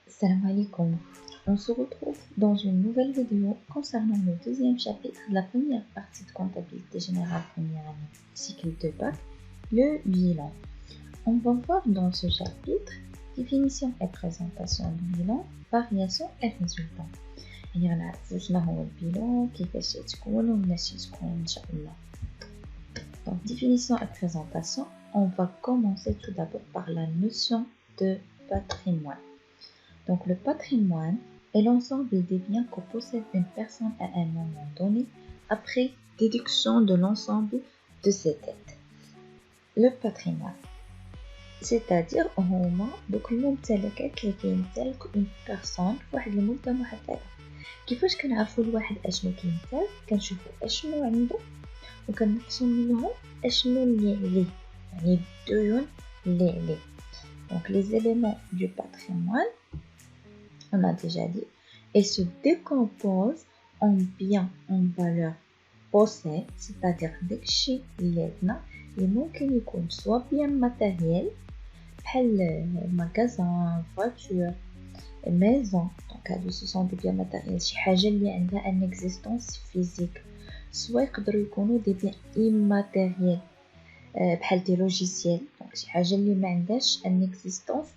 Salam alaikum. On se retrouve dans une nouvelle vidéo concernant le deuxième chapitre de la première partie de comptabilité générale première année, cycle de bac, le bilan. On va voir dans ce chapitre définition et présentation du bilan, variation et résultats. يعني غنعرفو شنو هو البيلون كيفاش يتكون ومناش يتكون ان شاء الله. Donc définition et présentation, on va commencer tout d'abord par la notion de patrimoine. Donc le patrimoine est l'ensemble des biens que possède une personne à un moment donné après déduction de l'ensemble de ses dettes. Le patrimoine, c'est-à-dire هما دوك الممتلكات اللي كيمتلك une personne فواحد المدة محددة. كيفاش كنعرفوا الواحد اشنو كيمتلك؟ كنشوفوا اشنو عنده وكنقسم منهم اشنو اللي عليه، يعني الديون اللي عليه. Donc les éléments du patrimoine, on a déjà dit, et se décompose en biens en valeur possède, c'est-à-dire داكشي اللي عندنا اللي ممكن يكون soit bien matériel بحال magasin, voiture, maison. Donc هادو ce sont des biens matériels، شي حاجة اللي عندها ان existence physique، soit يقدروا يكونوا des biens immatériels بحال دي لوجيسيال، دونك شي حاجة اللي ما عندهاش ان existence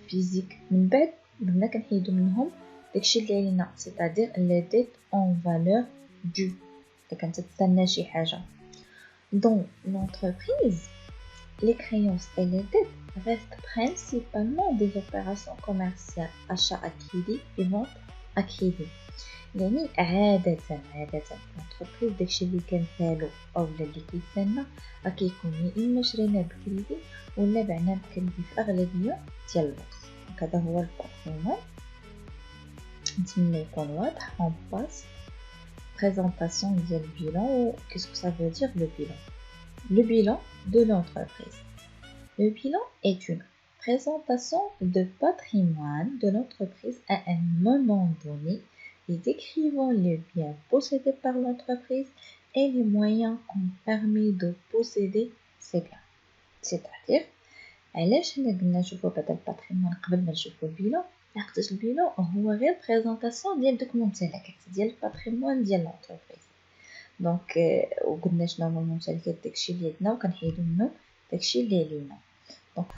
physique. من بعد بدنا كنحيدو منهم داكشي اللي علينا، c'est-à-dire les dettes en valeur due، إلا كانت تستنى شي حاجة. Dans l'entreprise, les créances et les dettes restent principalement des opérations commerciales, achat à crédit et vente à crédit. يعني عادة l'entreprise داكشي اللي كنسالو اولا اللي كيتسنى كيكون يا اما شريناه بكريدي ولا بعناه بكريدي في اغلبيه ديال الوقت. دونك هذا هو الباتريمون، نتمنى يكون واضح. on passe présentation ديال البيلان. qu'est-ce que ça veut dire le bilan? Le bilan de l'entreprise. Le bilan est une présentation de patrimoine de l'entreprise à un moment donné et décrivant les biens possédés par l'entreprise et les moyens qu'on permet de posséder ces biens. C'est-à-dire, علاش هنا قلنا نشوفو بعدا الباتريمون قبل ما نشوفو البيلون؟ لحقاش البيلون هو غير بريزونطاسيون ديال دوك الممتلكات ديال الباتريمون ديال لونتربريز. دونك وقلنا شنو هما الممتلكات، داكشي اللي عندنا وكنحيدو منهم داكشي اللي علينا. Donc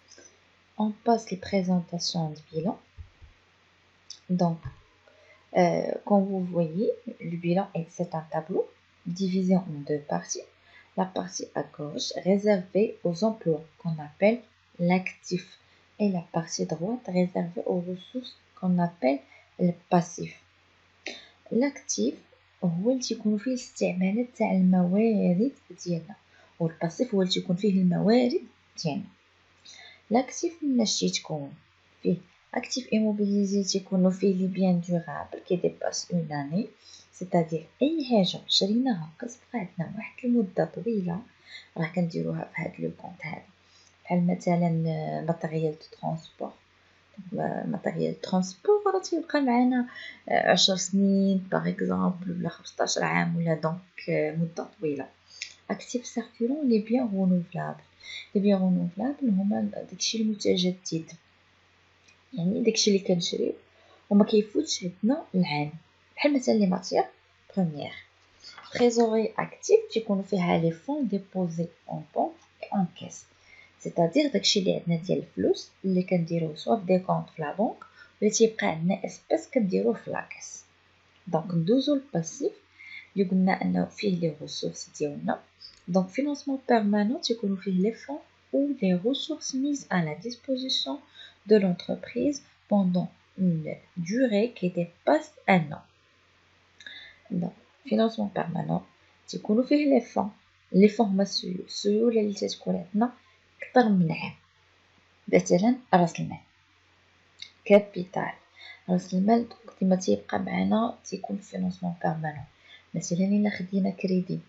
on passe les présentations de bilan. Donc comme vous voyez, le bilan c'est un tableau divisé en deux parties. La partie à gauche réservée aux emplois qu'on appelle l'actif et la partie droite réservée aux ressources qu'on appelle le passif. l'actif هو اللي تيكون فيه الاستعمالات تاع الموارد ديالنا، والباسيف هو اللي تيكون فيه الموارد ديالنا. l'actif مناش تيتكون فيه actif immobilisé تيكونوا فيه لي بيان دورابل كي ديباس اون اني، c'est-à-dire اي حاجه شريناها كتبقى عندنا واحد المده طويله راه كنديروها في هذا لو كونط هذا. بحال مثلا ماتيريال دو ترونسبور، ماتيريال ترونسبور راه تيبقى معنا 10 سنين باغ اكزومبل ولا 15 عام ولا دونك مده طويله. actif circulant les biens renouvelables. les biens renouvelables هما داكشي المتجدد، يعني داكشي اللي كنشريو وما كيفوتش عندنا العام، بحال مثلا لي ماتيير بروميير. trésorerie active تيكونوا فيها لي فون ديبوزي اون بونك اون كاس، c'est-à-dire داكشي اللي عندنا ديال الفلوس اللي كنديروه سوا في دي كونط في لا بنك ولا تيبقى عندنا اسباس كنديروه في لاكاس. دونك ندوزو الباسيف اللي قلنا انه فيه لي ريسورس ديالنا. Donc financement permanent تيكونوا فيه لي فون ou les ressources mises à la disposition de l'entreprise pendant une durée qui dépasse un an. Donc financement permanent تيكونوا فيه لي فون، لي فون السيوله اللي تتكون عندنا اكثر من عام. مثلا راس المال، كابيتال، راس المال ديما تيبقى معنا تيكون فينانسمون بيرمانون. مثلا الا خدينا كريدي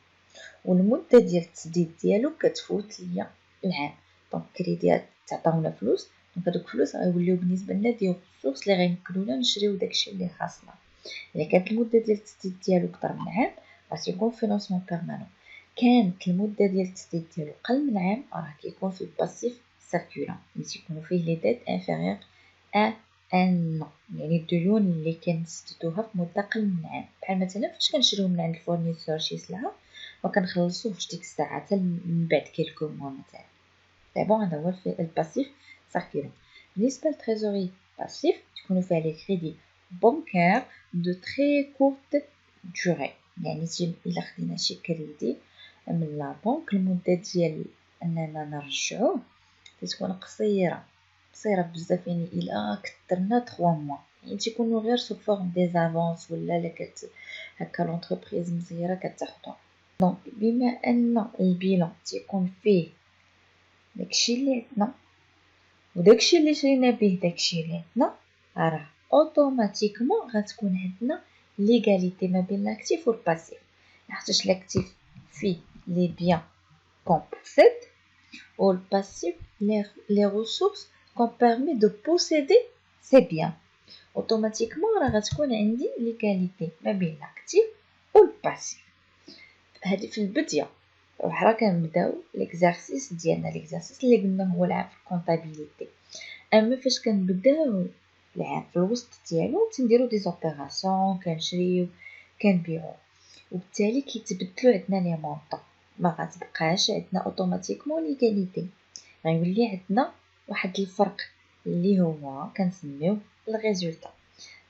والمده ديال التسديد ديالو كتفوت ليا العام، دونك كريديات تعطاونا فلوس، دونك هادوك الفلوس غيوليو بالنسبه لنا ديال الريسورس اللي غيمكنونا نشريو داكشي اللي خاصنا. الا كانت المده ديال التسديد ديالو اكثر من عام راه تيكون فينانسمون بيرمانون. كانت المدة ديال التسديد ديالو قل من عام راه كيكون في الباسيف سيركولون اللي تيكونوا فيه لي ديت انفيريور ا ان، يعني الديون اللي كنسددوها في مدة قل من عام. بحال مثلا فاش كنشريو من عند الفورنيسور شي سلعة وكنخلصوه ديك الساعة حتى من بعد كيلكو موا مثلا. سي بون، هذا هو الباسيف سيركولون. بالنسبة للتريزوري باسيف تكونوا فيها لي كريدي بونكير دو تري كورت دوري، يعني إلا خدينا شي كريدي من لا بنك المدة ديال اننا نرجعوه تكون قصيرة بزاف، يعني الى كثرنا 3 موا، يعني تيكونوا غير سو فورم دي زافونس ولا لا هكا لونتربريز مزيره كتاخدو. دونك بما ان البيلون تيكون فيه داكشي اللي عندنا وداكشي اللي شرينا به داكشي اللي عندنا، راه اوتوماتيكمون غتكون عندنا ليغاليتي ما بين لاكتيف والباسيف، حيتاش لاكتيف فيه لي بيان كون بوسيد ou le passif les ressources qu'on permet de posséder ces biens. automatiquement راه غتكون عندي ليغاليتي ما بين لاكتيف والباسيف. هذه في البدايه راه كنبداو ليكزارسيس ديالنا، ليكزارسيس اللي قلنا هو العام في الكونطابيليتي. اما فاش كنبداو العام في الوسط ديالو تنديرو دي زوبيراسيون، كنشريو كنبيعو، وبالتالي كيتبدلوا عندنا لي مونطون، ما غتبقاش عندنا اوتوماتيكمون ليغاليتي، غيولي عندنا واحد الفرق اللي هو كنسميوه الريزولطا،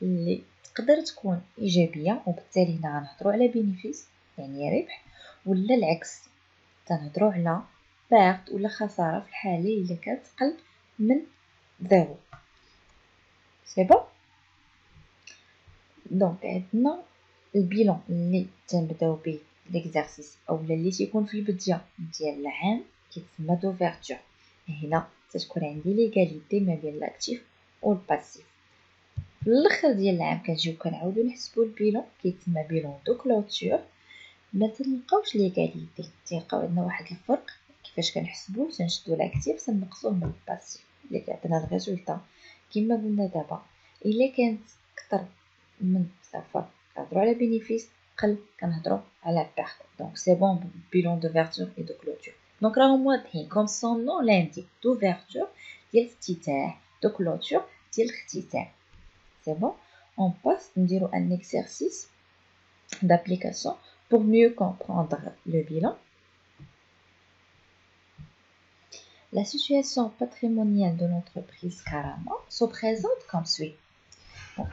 اللي تقدر تكون ايجابيه وبالتالي هنا غنهضروا على بينيفيس يعني ربح، ولا العكس تنهضروا على بيرت ولا خساره في الحاله الا كانت قل من زيرو. سي بون. دونك عندنا البيلون اللي تنبداو به ليكزارسيس اولا اللي تيكون في البدايه ديال العام كيتسمى دوفيرتور. هنا تتكون عندي ليغاليتي ما بين لاكتيف والباسيف. في الاخر ديال العام كنجيو كنعاودو نحسبو البيلون كيتسمى بيلون دو كلوتور. ما تلقاوش ليغاليتي، تيلقاو عندنا واحد الفرق كيفاش كنحسبوه، تنشدو لاكتيف تنقصوه من الباسيف اللي كيعطينا الريزولطا. كما قلنا دابا الا كانت اكثر من صفر كنهضروا على بينيفيس، قل كنهضروا على بيرت. دونك سي بون بيلون دوفيرتور اي دو كلوتور. دونك راهم واضحين كوم سون نون لانديك، دوفيرتور ديال الافتتاح، دو كلوتور ديال الاختتام. سي بون. اون باس نديرو ان اكسرسيس d'application pour mieux comprendre le bilan. La situation patrimoniale de l'entreprise Karama se présente comme suit. Donc,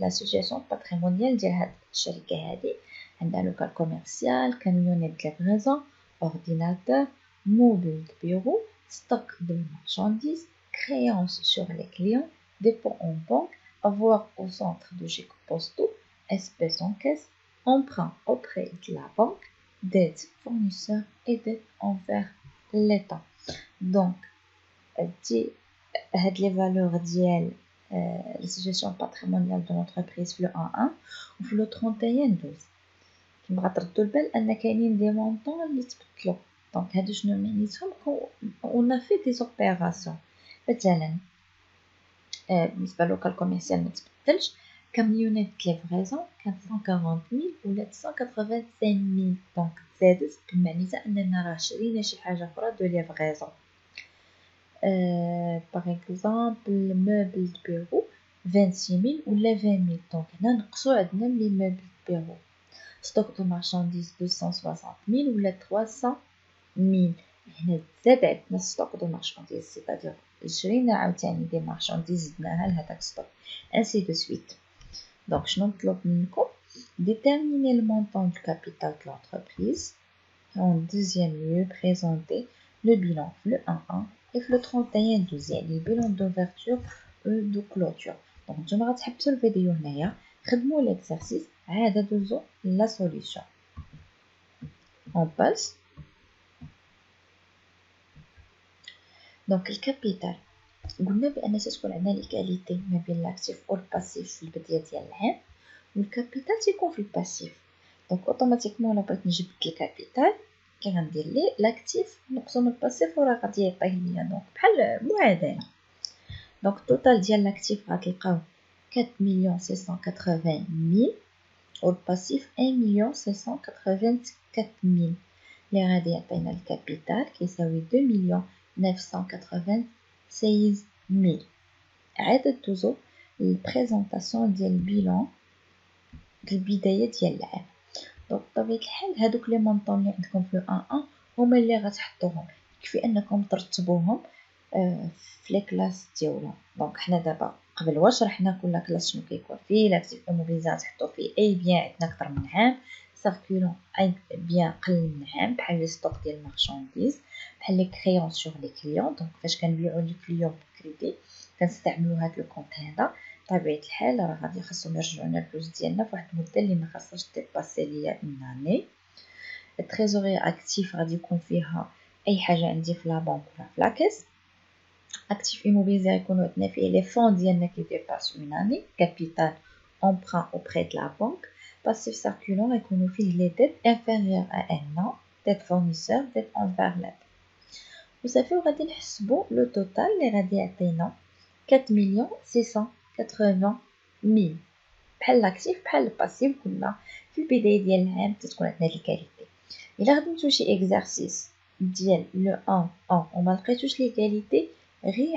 la situation patrimoniale de الشركة هذه عندها local commercial, camionnette de livraison, ordinateur, meuble de bureau, stock de marchandises, créances sur les clients, dépôt en banque, avoir au centre de chèques postaux, espèces en caisse, emprunt auprès de la banque, dette fournisseurs et dette envers l'État. Donc, هاد لي فالور ديال la situation patrimoniale de l'entreprise في le 1 وفي le 31 12. كما غتردوا البال ان كاينين دي مونطون اللي تبدلوا. دونك هادو شنو معنيتهم؟ اون في دي اوبيراسيون. مثلا بالنسبه لوكال كوميرسيال ما تبدلش، كاميونيت ليفريزون كانت 140000 ولات 185000. دونك زادت بمعنيتها اننا راه شرينا شي حاجه اخرى دو ليفريزون. par exemple le meuble de bureau 26000 ولا 20000. دونك هنا نقصوا عندنا من لي مeubles de bureau. stock de marchandises 260000 ولا 300000. هنا زاد عندنا stock de marchandises، c'est-à-dire شرينا عاوتاني دي marchandises زدناها لهداك stock ainsi de suite. donc شنو نطلب منكم؟ déterminer le montant du capital de l'entreprise. En deuxième lieu, présenter le bilan le 1-1 et le 31-12 يعني bilan d'ouverture de clôture. donc نتوما غتحبسوا الفيديو هنايا، خدموا l'exercice، عاد دوزو la solution. on passe. donc الكابيتال قلنا بان تكون عندنا ليكاليتي ما بين لاكتيف والباسيف في البدايه ديال العام، والكابيتال تيكون في الباسيف. دونك اوتوماتيكمون الا بغيت نجبد الكابيتال كي غندير ليه لاكتيف نقسم من الباسيف وراه غادي يعطيه ليا، دونك بحال معادله. دونك التوتال ديال لاكتيف غتلقاو 4,680,000 والباسيف 1,684,000 اللي غادي يعطينا الكابيتال كيساوي 2,996,000. عاد ندوزو للبريزونطاسيون ديال البيلون البداية ديال العام. دونك بطبيعة الحال هادوك لي مونطون اللي عندكم في 1 هما اللي غتحطوهم، يكفي انكم ترتبوهم في لي كلاس ديالهم. دونك حنا دابا قبل واش شرحنا كل كلاس شنو كيكون فيه. لاكتيف اموبيليزا تحطو فيه اي بيان عندنا اكثر من عام، سيركولون اي بيان قل من عام، بحال لي ستوك ديال المارشانديز، بحال لي كريون سور لي كليون. دونك فاش كنبيعو لي كليون بكريدي كنستعملو هاد لو كونط هذا. بطبيعة الحال راه غادي خاصهم يرجعونا الفلوس ديالنا فواحد المده اللي ما خاصهاش ديباسي ليا اون اني. التريزوري اكتيف غادي يكون فيها اي حاجه عندي في لا بنك ولا في لاكاس. اكتيف ايموبيليزي يكونوا عندنا فيه لي فون ديالنا كي ديباس اون اني، كابيتال امبران اوبري د لا بنك. باسيف سيركولون يكونوا فيه لي ديت انفيريور ا ان an، ديت فورنيسور، ديت انفير لاب. وصافي وغادي نحسبوا لو توتال اللي غادي يعطينا 4,680,000. بحال لاكتيف بحال الباسيف قلنا في البدايه ديال العام تتكون عندنا الكاليتي. الا غديتو شي اكزرسيس ديال لو 1 وما لقيتوش لي كاليتي غير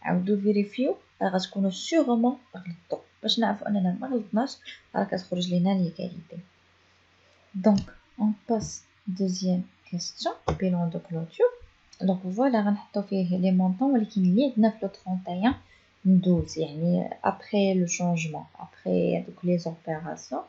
عاودو فيريفيو، راه غتكونوا سيغمون غلطتو. باش نعرفوا اننا ما غلطناش راه كتخرج لينا لي كاليتي. دونك اون باس دوزيام كيسيون بيلون دو كلوتور. دونك فوالا غنحطو فيه لي مونطون ولكن اللي عندنا في لو 31 ندوز يعني ابري لو شونجمون ابري دوك لي زوبيراسيون.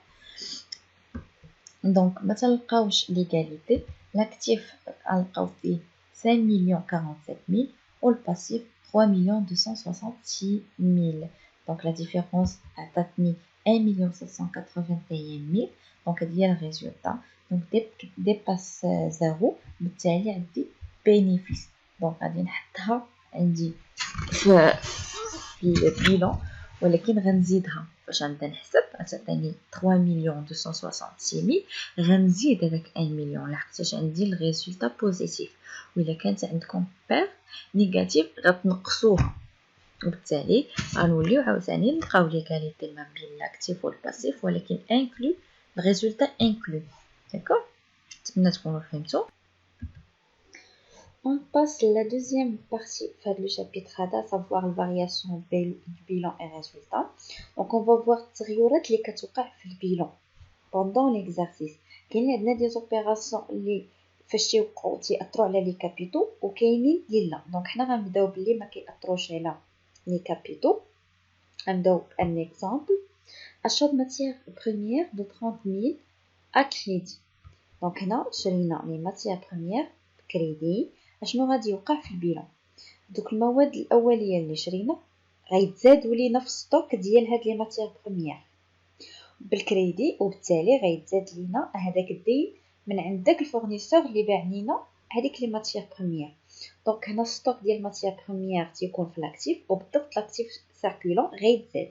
دونك ما تلقاوش ليغاليتي. لاكتيف غنلقاو فيه 5,047,000 والباسيف 3,266,000. دونك لا ديفيرونس عطاتني 1,781,000. دونك هادي هي الريزولطا. دونك ديباس زيرو، بالتالي عندي بينيفيس. دونك غادي نحطها عندي في البيلون، ولكن غنزيدها فاش غنبدا نحسب غتعطيني 3,266,000. غنزيد هذاك 1 مليون لحقاش عندي الريزولطا بوزيتيف، وإلا كانت عندكم بير نيجاتيف غتنقصوها، وبالتالي غنوليو عاوتاني نلقاو ليغاليتي ما بين لاكتيف والباسيف، ولكن انكلو الريزولطا انكلو. داكور، نتمنى تكونوا فهمتوا. On passe à la deuxième partie du chapitre, à savoir la variation du bilan et résultat. Donc, on va voir les كتوقع في bilan pendant l'exercice. كاينين عندنا des opérations اللي فاش تيوقعوا تيأثروا على لي كابيتو وكاينين اللي لا. دونك حنا غنبداو باللي ما كيأثروش على لي كابيتو. غنبداو بان اكزامبل: achat de matière première de 30,000 à crédit. دونك هنا شرينا لي ماتيير بريمير بكريدي. اشنو غادي يوقع في البيلون؟ دوك المواد الاوليه اللي شرينا غيتزادوا لينا في الستوك ديال هاد لي ماتيير بريمير بالكريدي، وبالتالي غيتزاد لينا هذاك الدين من عند داك الفورنيسور اللي باع لينا هذيك لي ماتيير بريمير. دونك هنا الستوك ديال ماتيير بريمير تيكون في لاكتيف، وبالضبط لاكتيف سيركولون غيتزاد،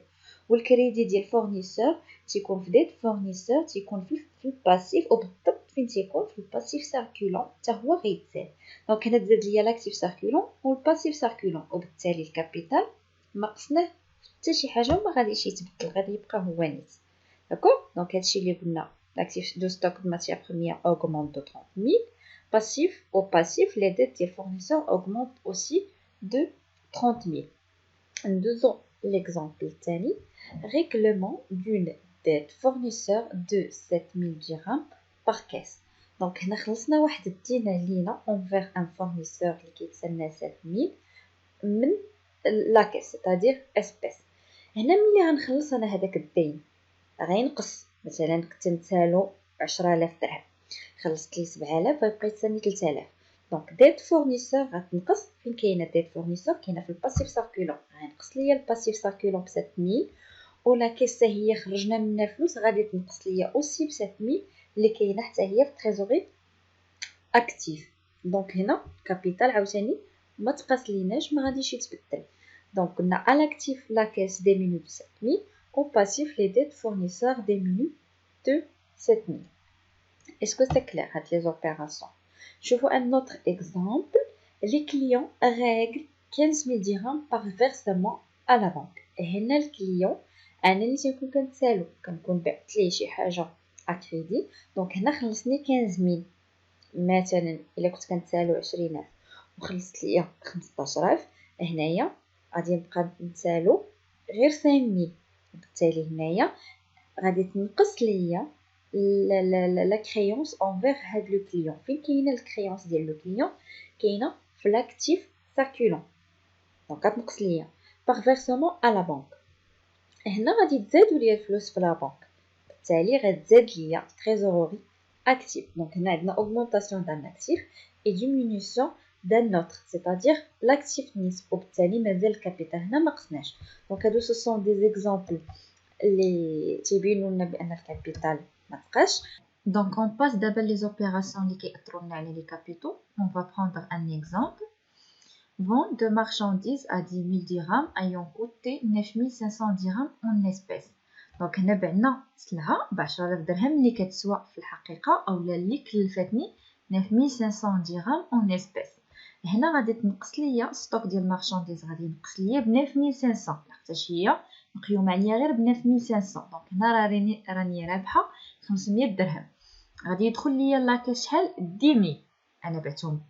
والكريدي ديال الفورنيسور تيكون في ديت فورنيسور تيكون في الباسيف، وبالضبط فين تيكون في الباسيف سيركولون حتى هو غيتزاد. دونك هنا تزاد ليا لاكتيف سيركولون والباسيف سيركولون، وبالتالي الكابيتال ما قصناه حتى شي حاجه وما غاديش يتبدل، غادي يبقى هو نيت. D'accord? Donc, هادشي اللي قلنا l'actif de stock de matières premières augmente de 30,000. Au passif, les dettes des fournisseurs augmentent aussi de 30,000. Nous avons l'exemple الثاني: règlement d'une dette fournisseur de 7,000 dirhams par caisse. Donc هنا خلصنا واحد الدين علينا envers un fournisseur اللي كيتسنى 7,000 من لا كيس c'est-à-dire espèce. هنا ملي غنخلص انا هذاك الدين غينقص. مثلا كنت نتسالو 10,000 درهم، خلصت لي 7,000 غيبقى يتسني 3,000. دونك ديت فورنيسور غتنقص. فين كاينه ديت فورنيسور؟ كاينه في الباسيف سيركولون. غينقص ليا الباسيف سيركولون ب 7,000، ولا كيسه هي خرجنا منها فلوس غادي تنقص ليا اوسي ب 7,000 اللي كاينه حتى هي في تريزوري اكتيف. دونك هنا كابيتال عاوتاني ما تقاس ليناش، ما غاديش يتبدل. دونك قلنا à l'actif la caisse diminue de 7,000. Au passif, les dettes fournisseurs diminuent de 7,000. Est-ce que c'est clair avec les opérations? Je vois un autre exemple. Les clients règlent 15,000 dirhams par versement à la banque. Et هنا le client انا اللي تنكون كنتسالو كنكون بعت ليه شي حاجه اكريدي، دونك هنا خلصني 15000 مثلا. الا كنت كنتسالو 20000 وخلصت ليا 15000، هنايا غادي نبقى نتسالو غير 5000. بالتالي هنايا غادي تنقص ليا لا كريونس اونفير هاد لو كليون. فين كاينه الكريونس ديال لو كليون؟ كاينه في لاكتيف سيركولون، دونك غتنقص ليا باغ فيرسمون ا لا بانك. هنا غادي تزادوا ليا الفلوس في لا بانك، بالتالي غتزاد ليا تريزوروري actif. Donc, on a une augmentation d'un actif et diminution d'un autre, c'est-à-dire l'actif نيس وبالتالي مازال الكابيتال هنا ما قسناش. Donc, هادو ce sont des exemples اللي تيبينوا لنا بان الكابيتال ما تبقاش. Donc, on passe d'abord les opérations اللي كيأثروا لنا على les capitaux. On va prendre un exemple. Vente de marchandises à 10 000 dirhams ayant coûté 9 500 dirhams en espèces. دونك هنا بعنا سلعه ب 10000 درهم اللي كتسوى في الحقيقه اولا اللي كلفتني 9500 درهم اون اسبيس. هنا غادي تنقص ليا ستوك ديال المارشانديز، غادي ينقص ليا ب 9500 حيت هي مقيومه عليا غير ب 9500. دونك هنا راني رابحه 500 درهم. غادي يدخل ليا لاكاش شحال 10000 انا بعتهم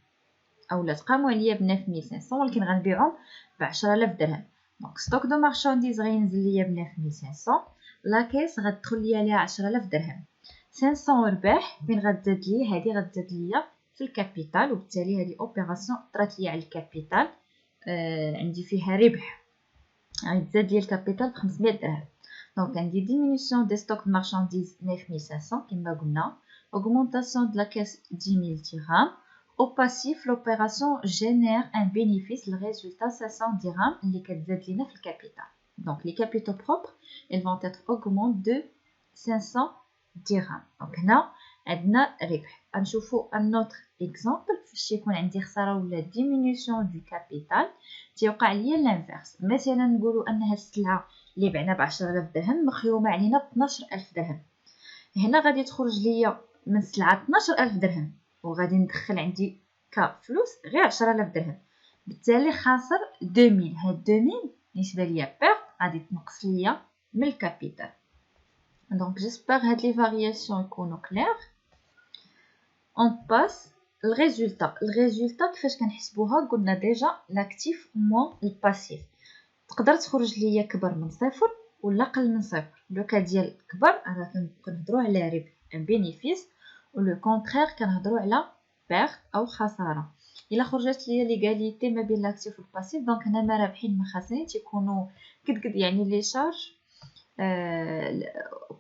اولا تقاموا عليا ب 9500 ولكن غنبيعهم ب 10000 درهم. دونك ستوك دو مارشانديز غينزل ليا ب 9500، لاكيس غتدخل ليا عليها 10000 درهم. 500 رباح فين غتزاد ليا؟ هذه غتزاد ليا في الكابيتال، وبالتالي هذه اوبيراسيون طرات ليا على الكابيتال. عندي فيها ربح، غيتزاد ليا الكابيتال ب 500 درهم. دونك عندي ديمينيسيون دي ستوك مارشانديز 9500 كما قلنا، augmentation de la caisse 10000 dirhams. Au passif, l'opération génère un bénéfice, le résultat 500 dirhams اللي كتزاد لينا في الكابيتال. Donc les capitaux propres, ils vont être augmentés de 500 dirhams. Donc هنا عندنا ربح. غنشوفوا un autre exemple فاش يكون عندي خساره ولا diminution du capital تيوقع ليا الانفيرس. مثلا نقولوا ان هاد السلعه اللي بعنا ب 10000 درهم مخيومه علينا ب 12000 درهم. هنا غادي تخرج ليا من السلعه 12000 درهم وغادي ندخل عندي كفلوس غير 10000 درهم، بالتالي خاسر 2000. هاد 2000 بالنسبه ليا بيرت غادي تنقص ليا من الكابيتال. دونك جيسبر هاد لي فارياسيون يكونوا كلير. اون باس الريزولتا كيفاش كنحسبوها؟ قلنا ديجا لاكتيف موان الباسيف. تقدر تخرج ليا كبر من صفر ولا قل من صفر. لو كا ديال كبر راه كنهضروا على ربح ان بينيفيس، ولو كونترير كنهضروا على بيرت او خساره. الا خرجت ليا ليغاليتي ما بين لاكتيف والباسيف، دونك هنا ما رابحين ما خاسرين تيكونوا قد يعني لي شارج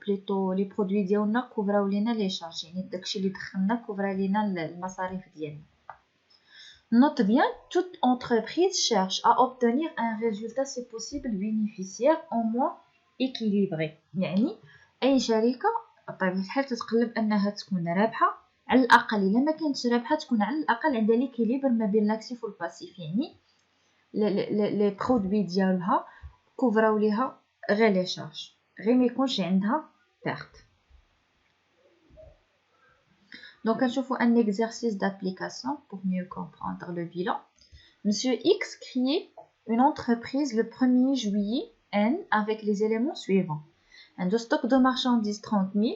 بليتو لي برودوي ديالنا كوفراو لينا لي شارج، يعني داكشي اللي دخلنا كوفرا لينا المصاريف ديالنا. Note bien, toute entreprise cherche à obtenir un résultat si possible bénéficiaire au moins équilibré. يعني اي شركه بطبيعه الحال تتقلب انها تكون رابحه، على الاقل الا ما كانتش رابحه تكون على الاقل عندها ليكيليبر ما بين لاكتيف والباسيف، يعني لي برودوي ديالها كوفراو ليها غير لي شارج، غير ما يكونش عندها بيرت. Donc, un exercice d'application pour mieux comprendre le bilan. Monsieur X crée une entreprise le 1er juillet N avec les éléments suivants. Un stock de marchandises 30 000,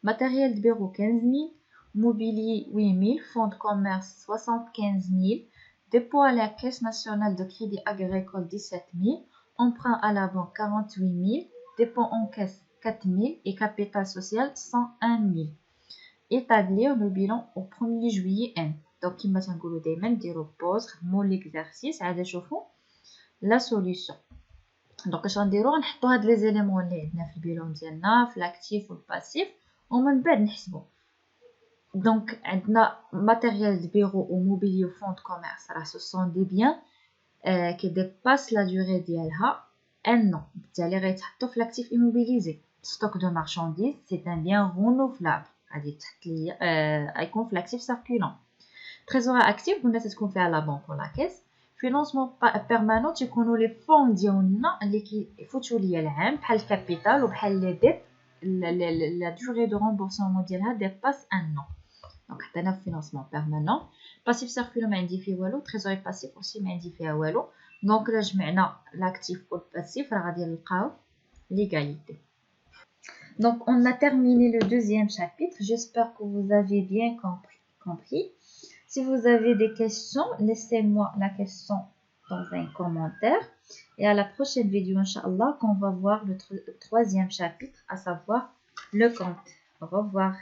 matériel de bureau 15 000, mobilier 8 000, fonds de commerce 75 000, dépôt à la Caisse nationale de crédit agricole 17 000, emprunt à la banque 48 000, dépôt en caisse 4 000 et capital social 101 000. Établir le bilan au 1er juillet N. Donc, كما تنقولوا دائما نديروا بوز خدموا ليكزارسيس عاد نشوفوا لا سوليوشن. دونك اش غنديروا؟ غنحطوا هاد لي زيليمون اللي عندنا في البيلون ديالنا في الاكتيف والباسيف ومن بعد نحسبوا. دونك عندنا ماتيريال دو بيرو و موبيلي و فون دو كوميرس راه سو سون دي بيان كي ديباس لا دوري ديالها ان نو، بالتالي غيتحطوا في الاكتيف ايموبيليزي. ستوك دو مارشانديز سي ان بيان رونوفلابل غادي تحط ليا غيكون في الاكتيف سيركولون. تريزوري اكتيف قلنا تتكون فيها لا بانك ولا كيس. فينانسمون بيرمانون تيكونوا لي فون ديالنا اللي كيفوتوا ليا العام بحال الكابيتال وبحال لي ديت لا دوري دو رومبورسمون ديالها ديباس ان نو. دونك حطينا في فينانسمون بيرمانون. باسيف سيركولون ما عندي فيه والو، تريزوري باسيف اوسي ما عندي فيها والو. دونك الا جمعنا لاكتيف والباسيف راه غادي نلقاو l'égalité. Donc, on a terminé le deuxième chapitre. J'espère que vous avez bien compris. Si vous avez des questions, laissez-moi la question dans un commentaire. Et à la prochaine vidéo, Inch'Allah, qu'on va voir le troisième chapitre, à savoir le compte. Au revoir.